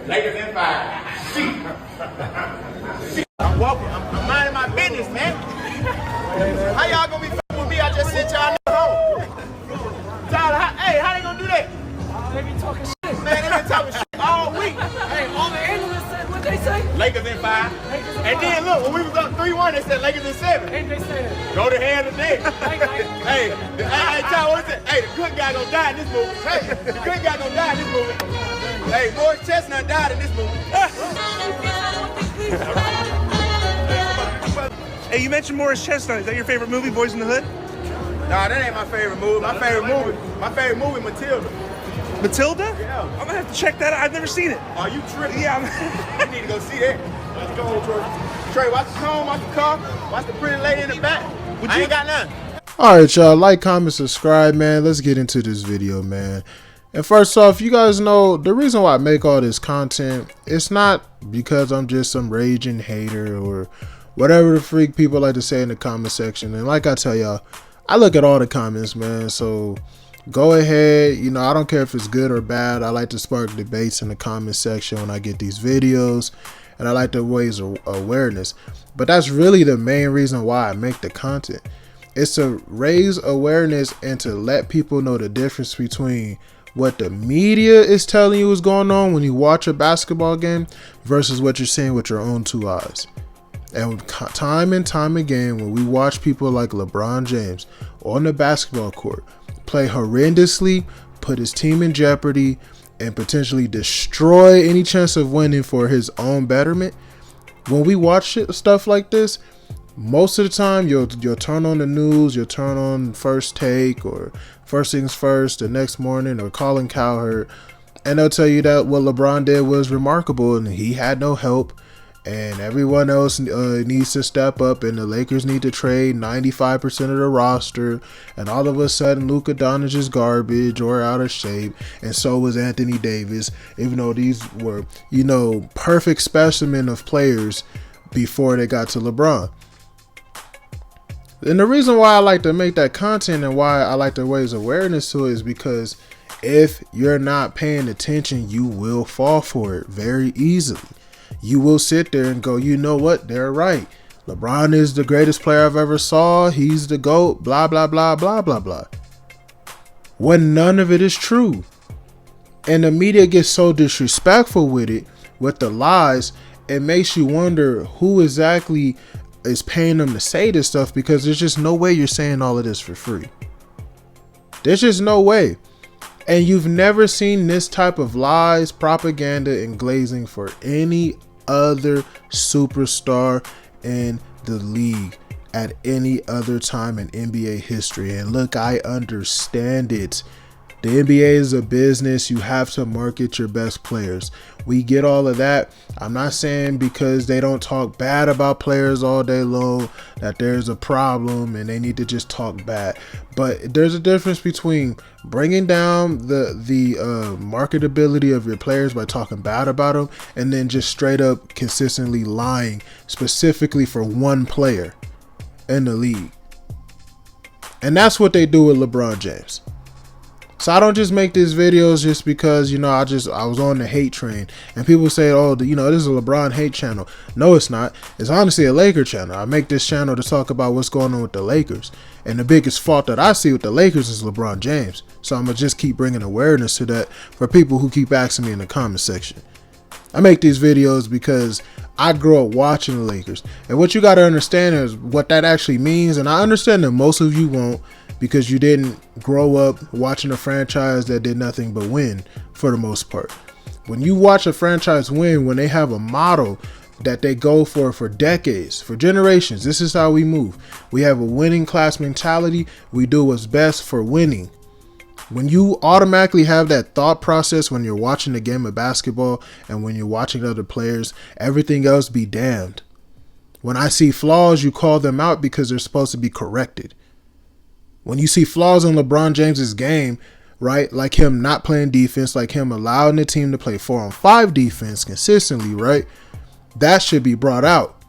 Lakers in 5. See. I'm walking. I'm minding my business, man. How y'all gonna be fucking with me? I just sent y'all home. Tyler, hey, how they gonna do that? They be talking shit. Man, they been talking shit all week. Hey, all the analysts said what they say? Lakers in 5. And then look, when we was up 3-1, they said Lakers in 7. Ain't they say that? Go to hell today. Hey, Tyler, what is it? Hey, the good guy gonna die in this movie. Hey, the good guy gonna die in this movie. Hey, Morris Chestnut died in this movie. Hey, you mentioned Morris Chestnut. Is that your favorite movie, Boys in the Hood? Nah, that ain't my favorite movie. My favorite movie, Matilda. Matilda? Yeah. I'm gonna have to check that out. I've never seen it. Are you tripping? Yeah, you need to go see that. Let's go, Troy. Trey, watch the home, watch the car, watch the pretty lady in the back. I ain't got none. All right, y'all. Like, comment, subscribe, man. Let's get into this video, man. And first off, you guys know the reason why I make all this content, it's not because I'm just some raging hater or whatever the freak people like to say in the comment section. And like I tell y'all, I look at all the comments, man. So go ahead. You know, I don't care if it's good or bad. I like to spark debates in the comment section when I get these videos. And I like to raise awareness. But that's really the main reason why I make the content. It's to raise awareness and to let people know the difference between what the media is telling you is going on when you watch a basketball game versus what you're seeing with your own 2 eyes. And time again, when we watch people like LeBron James on the basketball court play horrendously, put his team in jeopardy, and potentially destroy any chance of winning for his own betterment, when we watch stuff like this, most of the time you'll turn on the news, you'll turn on First Take or First Things First the next morning or Colin Cowherd, and they'll tell you that what LeBron did was remarkable and he had no help and everyone else needs to step up and the Lakers need to trade 95% of the roster, and all of a sudden Luka Doncic is garbage or out of shape, and so was Anthony Davis, even though these were, you know, perfect specimen of players before they got to LeBron. And the reason why I like to make that content and why I like to raise awareness to it is because if you're not paying attention, you will fall for it very easily. You will sit there and go, you know what, they're right. LeBron is the greatest player I've ever saw. He's the GOAT, blah, blah, blah, blah, blah, blah. When none of it is true. And the media gets so disrespectful with it, with the lies, it makes you wonder who exactly is paying them to say this stuff, because there's just no way you're saying all of this for free. There's just no way. And you've never seen this type of lies, propaganda, and glazing for any other superstar in the league at any other time in NBA history. And look, I understand it. The NBA is a business. You have to market your best players. We get all of that. I'm not saying because they don't talk bad about players all day long that there's a problem and they need to just talk bad. But there's a difference between bringing down the marketability of your players by talking bad about them and then just straight up consistently lying specifically for one player in the league. And that's what they do with LeBron James. So I don't just make these videos just because, you know, I was on the hate train, and people say, oh, you know, this is a LeBron hate channel. No, it's not. It's honestly a Laker channel. I make this channel to talk about what's going on with the Lakers. And the biggest fault that I see with the Lakers is LeBron James. So I'm going to just keep bringing awareness to that for people who keep asking me in the comment section. I make these videos because I grew up watching the Lakers. And what you got to understand is what that actually means. And I understand that most of you won't, because you didn't grow up watching a franchise that did nothing but win for the most part. When you watch a franchise win, when they have a model that they go for decades, for generations, this is how we move. We have a winning class mentality. We do what's best for winning. When you automatically have that thought process when you're watching a game of basketball and when you're watching other players, everything else be damned. When I see flaws, you call them out because they're supposed to be corrected. When you see flaws in LeBron James's game, right, like him not playing defense, like him allowing the team to play 4-on-5 defense consistently, right, that should be brought out.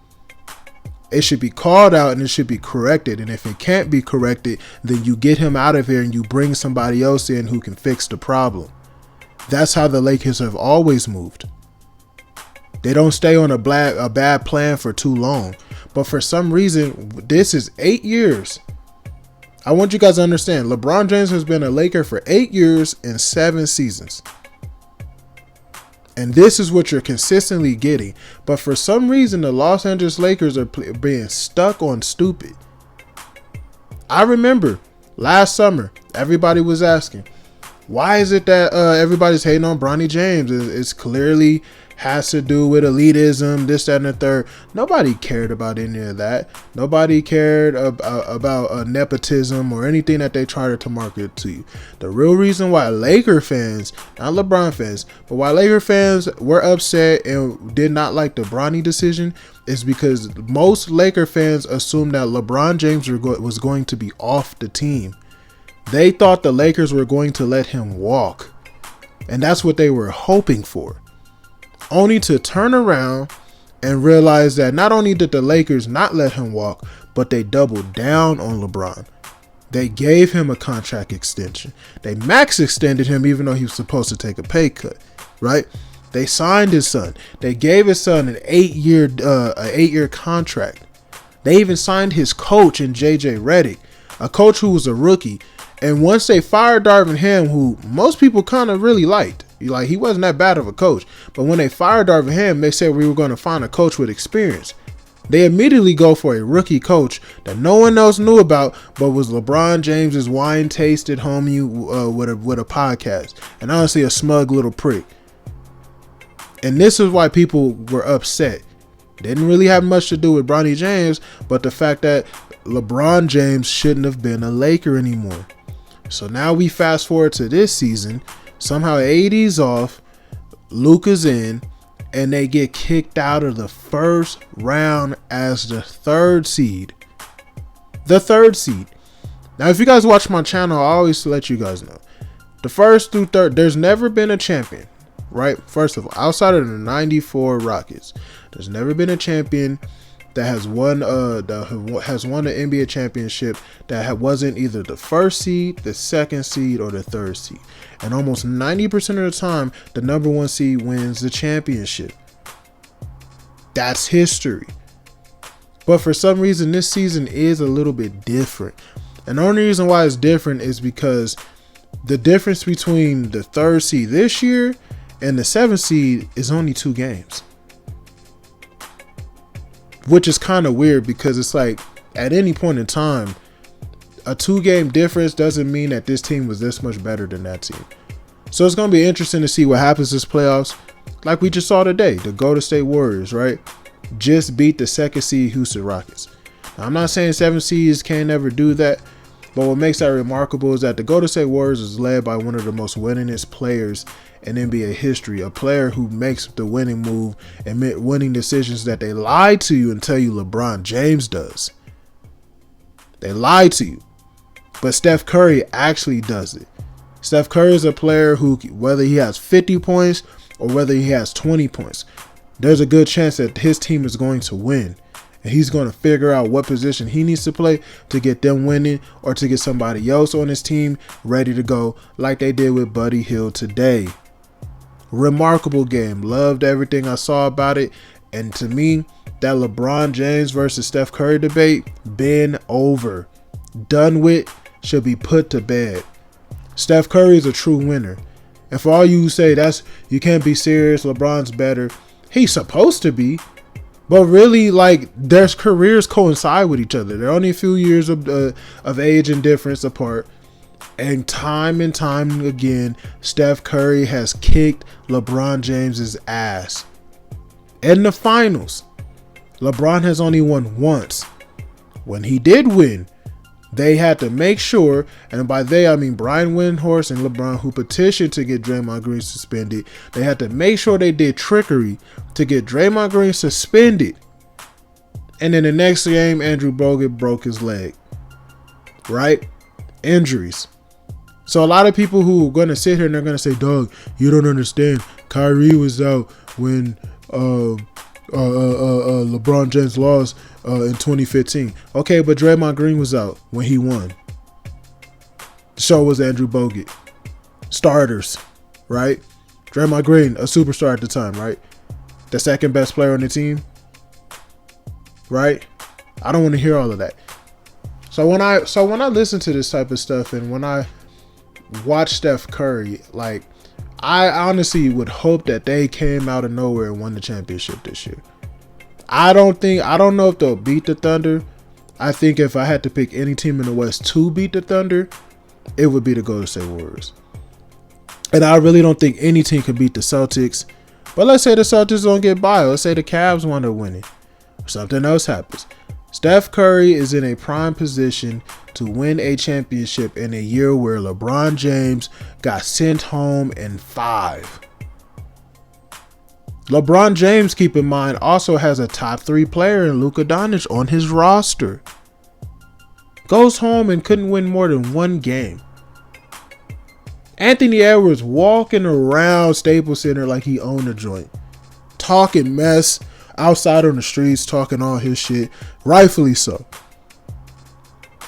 It should be called out and it should be corrected. And if it can't be corrected, then you get him out of here and you bring somebody else in who can fix the problem. That's how the Lakers have always moved. They don't stay on a bad plan for too long. But for some reason, this is 8 years. I want you guys to understand, LeBron James has been a Laker for 8 years and 7 seasons. And this is what you're consistently getting. But for some reason, the Los Angeles Lakers are being stuck on stupid. I remember last summer, everybody was asking, why is it that everybody's hating on Bronny James? It's clearly has to do with elitism, this, that, and the third. Nobody cared about any of that. Nobody cared about nepotism or anything that they tried to market to you. The real reason why Laker fans, not LeBron fans, but why Laker fans were upset and did not like the Bronny decision is because most Laker fans assumed that LeBron James was going to be off the team. They thought the Lakers were going to let him walk. And that's what they were hoping for. Only to turn around and realize that not only did the Lakers not let him walk, but they doubled down on LeBron. They gave him a contract extension. They max extended him even though he was supposed to take a pay cut, right? They signed his son. They gave his son an 8-year contract. They even signed his coach in JJ Redick, a coach who was a rookie. And once they fired Darvin Ham, who most people kind of really liked, like he wasn't that bad of a coach, but when they fired Darvin Ham, they said we were going to find a coach with experience. They immediately go for a rookie coach that no one else knew about, but was LeBron James's wine-tasted homie with a podcast, and honestly a smug little prick. And this is why people were upset. Didn't really have much to do with Bronny James, but the fact that LeBron James shouldn't have been a Laker anymore. So now we fast forward to this season. Somehow AD's off, Luka's in, and they get kicked out of the first round as the third seed. The third seed. Now, if you guys watch my channel, I always let you guys know. The first through third, there's never been a champion, right? First of all, outside of the 94 Rockets, there's never been a champion that has won an NBA championship that wasn't either the first seed, the second seed, or the third seed. And almost 90% of the time, the number one seed wins the championship. That's history. But for some reason, this season is a little bit different. And the only reason why it's different is because the difference between the third seed this year and the seventh seed is only 2 games. Which is kind of weird because it's like at any point in time, a 2-game difference doesn't mean that this team was this much better than that team. So it's going to be interesting to see what happens this playoffs. Like we just saw today, the Golden State Warriors, right? Just beat the second seed Houston Rockets. Now, I'm not saying 7 seeds can't never do that, but what makes that remarkable is that the Golden State Warriors is led by one of the most winningest players in NBA history, a player who makes the winning move and winning decisions that they lie to you and tell you LeBron James does. They lie to you. But Steph Curry actually does it. Steph Curry is a player who, whether he has 50 points or whether he has 20 points, there's a good chance that his team is going to win. And he's going to figure out what position he needs to play to get them winning or to get somebody else on his team ready to go like they did with Buddy Hield today. Remarkable game. Loved everything I saw about it. And to me, that LeBron James versus Steph Curry debate, been over. Done with, should be put to bed. Steph Curry is a true winner. And for all you who say you can't be serious, LeBron's better. He's supposed to be. But really, like, their careers coincide with each other. They're only a few years of age and difference apart. And time again, Steph Curry has kicked LeBron James's ass. In the finals, LeBron has only won once. When he did win, they had to make sure, and by they I mean Brian Windhorst and LeBron, who petitioned to get Draymond Green suspended. They had to make sure they did trickery to get Draymond Green suspended. And in the next game, Andrew Bogut broke his leg. Right? Injuries. So a lot of people who are going to sit here and they're going to say, "Dog, you don't understand. Kyrie was out when LeBron James lost in 2015. Okay, but Draymond Green was out when he won. So was Andrew Bogut. Starters, right? Draymond Green, a superstar at the time, right? the second best player on the team, right? I don't want to hear all of that. So when I listen to this type of stuff and when I watch Steph Curry, like, I honestly would hope that they came out of nowhere and won the championship this year. I don't know if they'll beat the Thunder. I think if I had to pick any team in the West to beat the Thunder, it would be the Golden State Warriors. And I really don't think any team can beat the Celtics. But let's say the Celtics don't get by. Let's say the Cavs wind up winning. Or something else happens. Steph Curry is in a prime position to win a championship in a year where LeBron James got sent home in 5. LeBron James, keep in mind, also has a top 3 player in Luka Doncic on his roster. Goes home and couldn't win more than 1 game. Anthony Edwards walking around Staples Center like he owned a joint. Talking mess outside on the streets, talking all his shit. Rightfully so.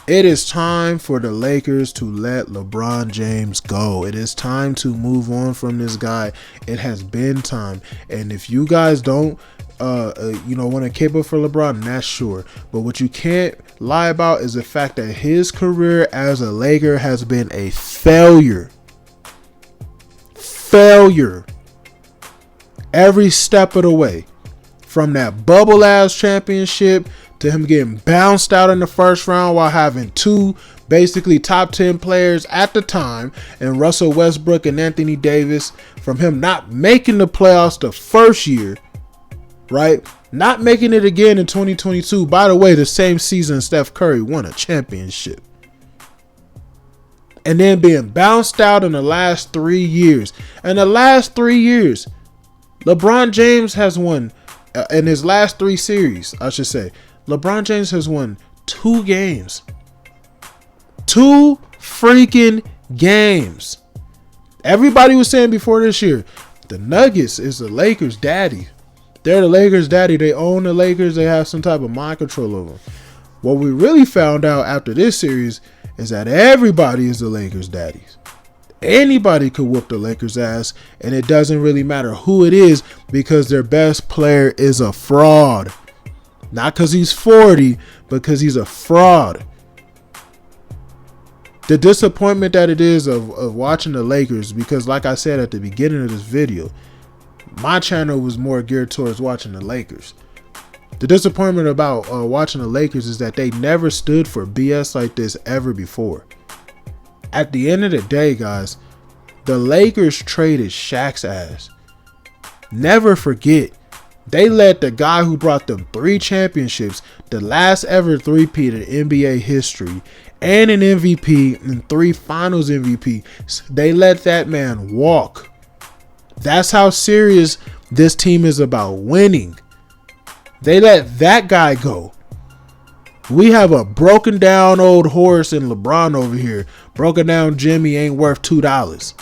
It is time for the Lakers to let LeBron James go. It is time to move on from this guy. It has been time. And if you guys don't want to keep up for LeBron, that's sure. But what you can't lie about is the fact that his career as a Laker has been a failure. Every step of the way. From that bubble ass championship to him getting bounced out in the first round while having 2 basically top 10 players at the time, and Russell Westbrook and Anthony Davis, from him not making the playoffs the first year, right? Not making it again in 2022. By the way, the same season Steph Curry won a championship. And then being bounced out in the last 3 years. In the last 3 years, LeBron James has won, in his last 3 series, I should say, LeBron James has won 2 games. 2 freaking games. Everybody was saying before this year, the Nuggets is the Lakers' daddy. They're the Lakers' daddy. They own the Lakers. They have some type of mind control over them. What we really found out after this series is that everybody is the Lakers' daddies. Anybody could whoop the Lakers' ass, and it doesn't really matter who it is because their best player is a fraud. Not because he's 40, but because he's a fraud. The disappointment that it is of watching the Lakers, because like I said at the beginning of this video, my channel was more geared towards watching the Lakers. The disappointment about watching the Lakers is that they never stood for BS like this ever before. At the end of the day, guys, the Lakers traded Shaq's ass. Never forget, they let the guy who brought them 3 championships, the last ever 3-peat in NBA history, and an MVP and 3 finals MVP, they let that man walk. That's how serious this team is about winning. They let that guy go. We have a broken down old horse in LeBron over here. Broken down Jimmy ain't worth $2.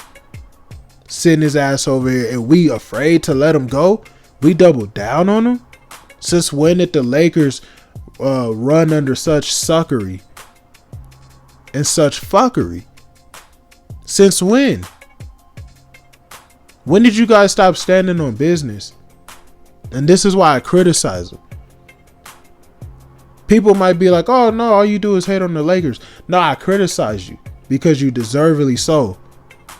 Sitting his ass over here, and we afraid to let him go. We double down on him. Since when did the Lakers run under such suckery and such fuckery? Since when? When did you guys stop standing on business? And this is why I criticize them. People might be like, oh no, all you do is hate on the Lakers. No, I criticize you because you deservedly so.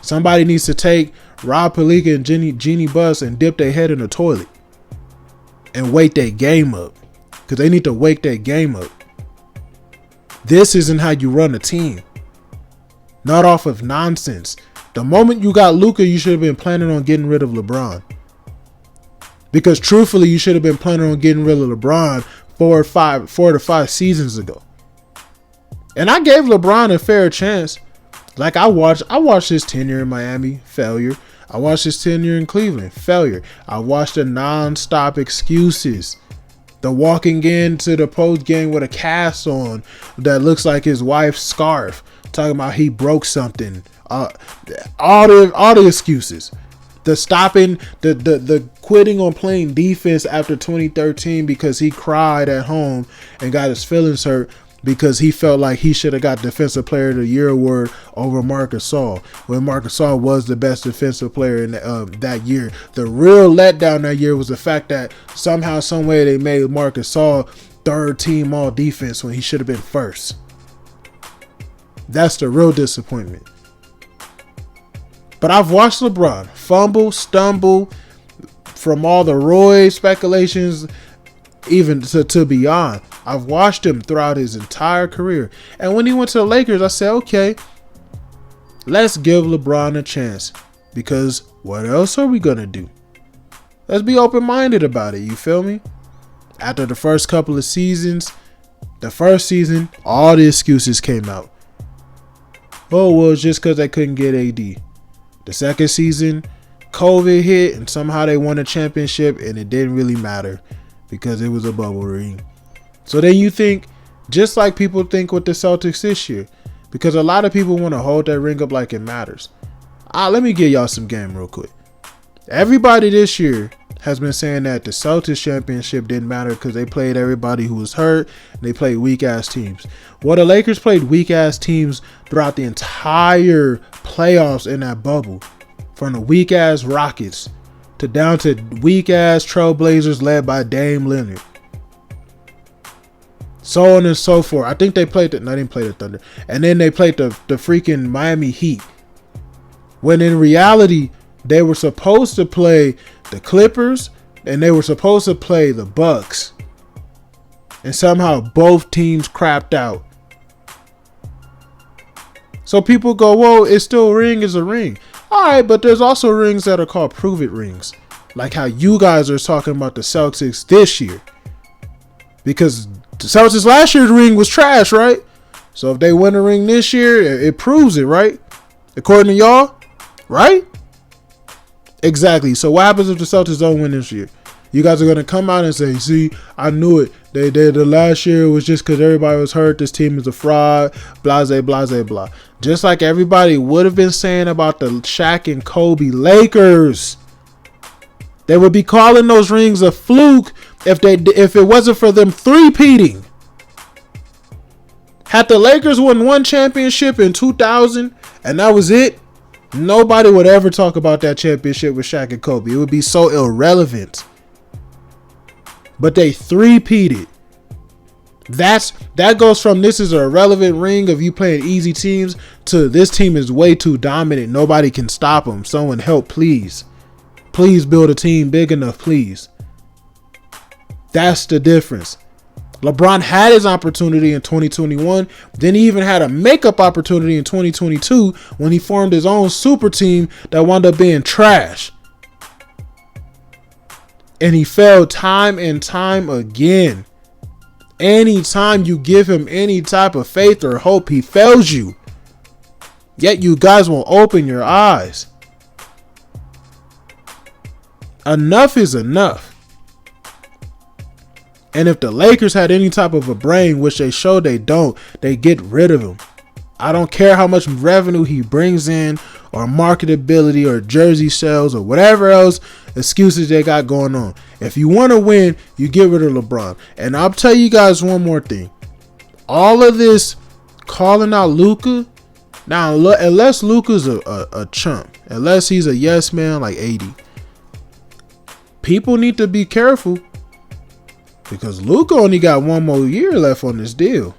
Somebody needs to take Rob Pelinka and Jeannie Buss and dip their head in the toilet and wake their game up, because they need to wake their game up. This isn't how you run a team. Not off of nonsense. The moment you got Luka, you should have been planning on getting rid of LeBron. Because truthfully, you should have been planning on getting rid of LeBron 4 to 5 seasons ago. And I gave LeBron a fair chance. Like I watched his tenure in Miami, failure. I watched his tenure in Cleveland, failure. I watched the non-stop excuses. The walking into the post game with a cast on that looks like his wife's scarf. Talking about he broke something. All the excuses. The stopping, the quitting on playing defense after 2013 because he cried at home and got his feelings hurt. because he felt like he should have got Defensive Player of the Year award over Marc Gasol, when Marc Gasol was the best defensive player in that year. The real letdown that year was the fact that somehow, some way, they made Marc Gasol third team all defense when he should have been first. That's the real disappointment. But I've watched LeBron fumble, stumble, from all the Roy speculations, even to beyond. I've watched him throughout his entire career. And when he went to the Lakers, I said, okay, let's give LeBron a chance. Because what else are we going to do? Let's be open-minded about it, you feel me? After the first couple of seasons, the first season, all the excuses came out. Oh, well, it's just because they couldn't get AD. The second season, COVID hit, and somehow they won a championship, and it didn't really matter because it was a bubble ring. So then you think, just like people think with the Celtics this year, because a lot of people want to hold that ring up like it matters. Let me give y'all some game real quick. Everybody this year has been saying that the Celtics championship didn't matter because they played everybody who was hurt, and they played weak-ass teams. Well, the Lakers played weak-ass teams throughout the entire playoffs in that bubble. From the weak-ass Rockets to down to weak-ass Trailblazers led by Dame Lillard. So on and so forth. I think they played they didn't play the Thunder. And then they played the freaking Miami Heat. When in reality, they were supposed to play the Clippers and they were supposed to play the Bucks. And somehow both teams crapped out. So people go, whoa, it's still a ring is a ring. Alright, but there's also rings that are called prove it rings. Like how you guys are talking about the Celtics this year. Because the Celtics last year's ring was trash, right? So if they win a ring this year, it proves it, right? According to y'all, right? Exactly. So what happens if the Celtics don't win this year? You guys are going to come out and say, see, I knew it. The last year was just because everybody was hurt. This team is a fraud. Blase, blase, blah. Just like everybody would have been saying about the Shaq and Kobe Lakers. They would be calling those rings a fluke if it wasn't for them three-peating. Had the Lakers won one championship in 2000 and that was it, nobody would ever talk about that championship with Shaq and Kobe. It would be so irrelevant. But they three-peated. That goes from this is a irrelevant ring of you playing easy teams to this team is way too dominant. Nobody can stop them. Someone help, please. Please build a team big enough, please. That's the difference. LeBron had his opportunity in 2021. Then he even had a makeup opportunity in 2022 when he formed his own super team that wound up being trash. And he failed time and time again. Anytime you give him any type of faith or hope, he fails you. Yet you guys won't open your eyes. Enough is enough. And if the Lakers had any type of a brain, which they show they don't, they get rid of him. I don't care how much revenue he brings in or marketability or jersey sales or whatever else excuses they got going on. If you want to win, you get rid of LeBron. And I'll tell you guys one more thing. All of this calling out Luka, now unless Luka's a chump, unless he's a yes man like 80, people need to be careful because Luka only got one more year left on this deal.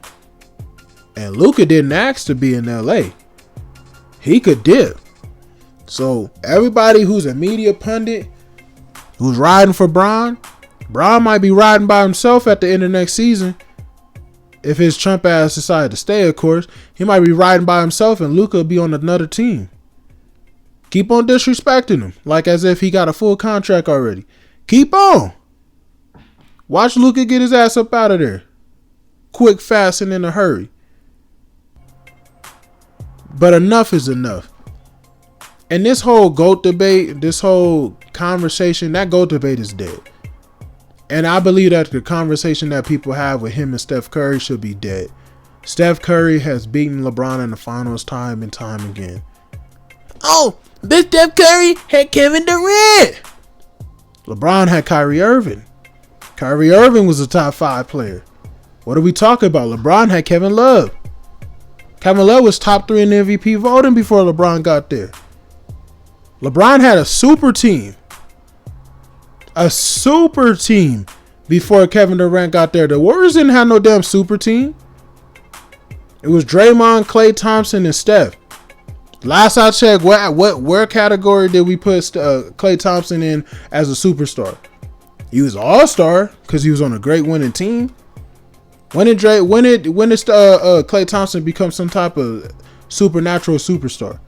And Luka didn't ask to be in LA. He could dip. So everybody who's a media pundit, who's riding for Bron might be riding by himself at the end of next season. If his Trump ass decided to stay, of course, he might be riding by himself and Luka will be on another team. Keep on disrespecting him, like as if he got a full contract already. Keep on. Watch Luka get his ass up out of there. Quick, fast, and in a hurry. But enough is enough. And this whole GOAT debate, this whole conversation, that GOAT debate is dead. And I believe that the conversation that people have with him and Steph Curry should be dead. Steph Curry has beaten LeBron in the finals time and time again. Oh, this Steph Curry had Kevin Durant. LeBron had Kyrie Irving. Kyrie Irving was a top 5 player. What are we talking about? LeBron had Kevin Love. Kevin Love was top 3 in the MVP voting before LeBron got there. LeBron had a super team. A super team before Kevin Durant got there. The Warriors didn't have no damn super team. It was Draymond, Klay Thompson, and Steph. Last I checked, where category did we put Klay Thompson in as a superstar? He was all-star because he was on a great winning team. When did Klay Thompson become some type of supernatural superstar?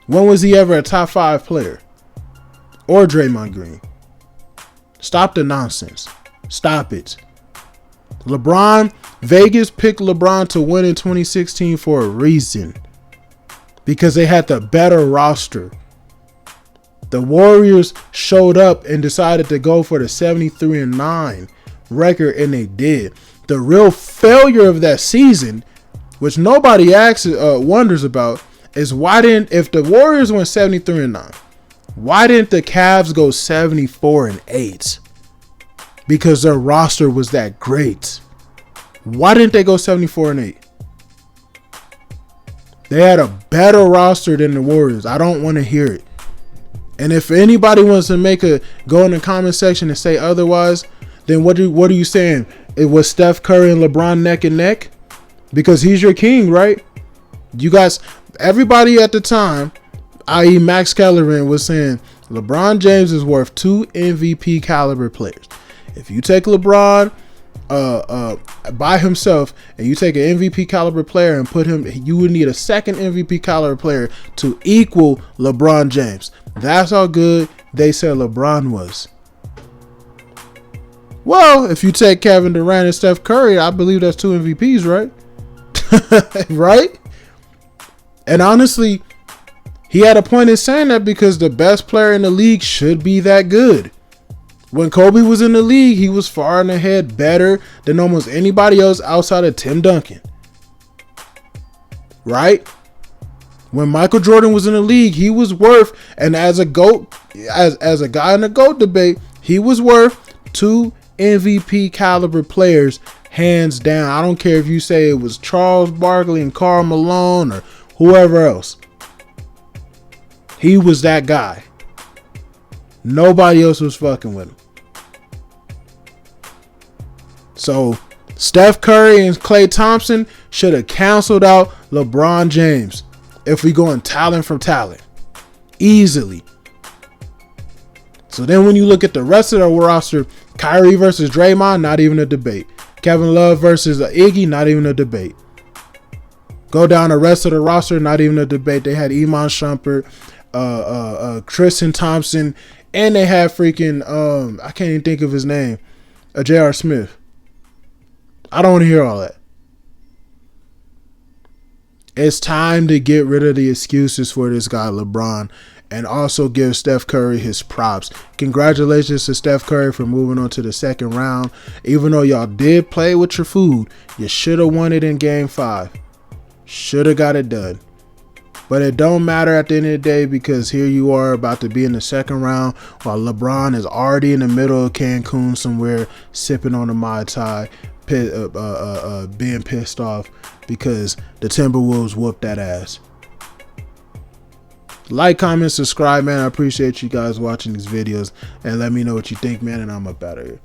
When was he ever a top 5 player? Or Draymond Green? Stop the nonsense. Stop it. Vegas picked LeBron to win in 2016 for a reason. Because they had the better roster. The Warriors showed up and decided to go for the 73-9 record, and they did. The real failure of that season, which nobody wonders about, is if the Warriors went 73-9, why didn't the Cavs go 74-8? Because their roster was that great. Why didn't they go 74-8? They had a better roster than the Warriors. I don't want to hear it. And if anybody wants to go in the comment section and say otherwise, then what are you saying? It was Steph Curry and LeBron neck and neck? Because he's your king, right? You guys, everybody at the time, i.e. Max Kellerman, was saying LeBron James is worth 2 MVP caliber players. If you take LeBron by himself and you take an MVP caliber player and put him, you would need a second MVP caliber player to equal LeBron James. That's how good they said LeBron was. Well, if you take Kevin Durant and Steph Curry, I believe that's 2 MVPs, right? Right? And honestly, he had a point in saying that because the best player in the league should be that good. When Kobe was in the league, he was far and ahead better than almost anybody else outside of Tim Duncan. Right? When Michael Jordan was in the league, he was worth, and as a GOAT, as a guy in the GOAT debate, he was worth 2 MVP caliber players, hands down. I don't care if you say it was Charles Barkley and Karl Malone or whoever else. He was that guy. Nobody else was fucking with him. So Steph Curry and Klay Thompson should have canceled out LeBron James if we go in talent from talent. Easily. So then when you look at the rest of the roster, Kyrie versus Draymond, not even a debate. Kevin Love versus Iggy, not even a debate. Go down the rest of the roster, not even a debate. They had Iman Shumpert, Tristan Thompson, and they had freaking, I can't even think of his name, J.R. Smith. I don't want to hear all that. It's time to get rid of the excuses for this guy, LeBron, and also give Steph Curry his props. Congratulations to Steph Curry for moving on to the second round. Even though y'all did play with your food, you should have won it in Game 5. Should have got it done. But it don't matter at the end of the day because here you are about to be in the second round while LeBron is already in the middle of Cancun somewhere sipping on a Mai Tai, being pissed off because the Timberwolves whooped that ass. Like, comment, subscribe, man. I appreciate you guys watching these videos and let me know what you think, man, and I'm up out of here.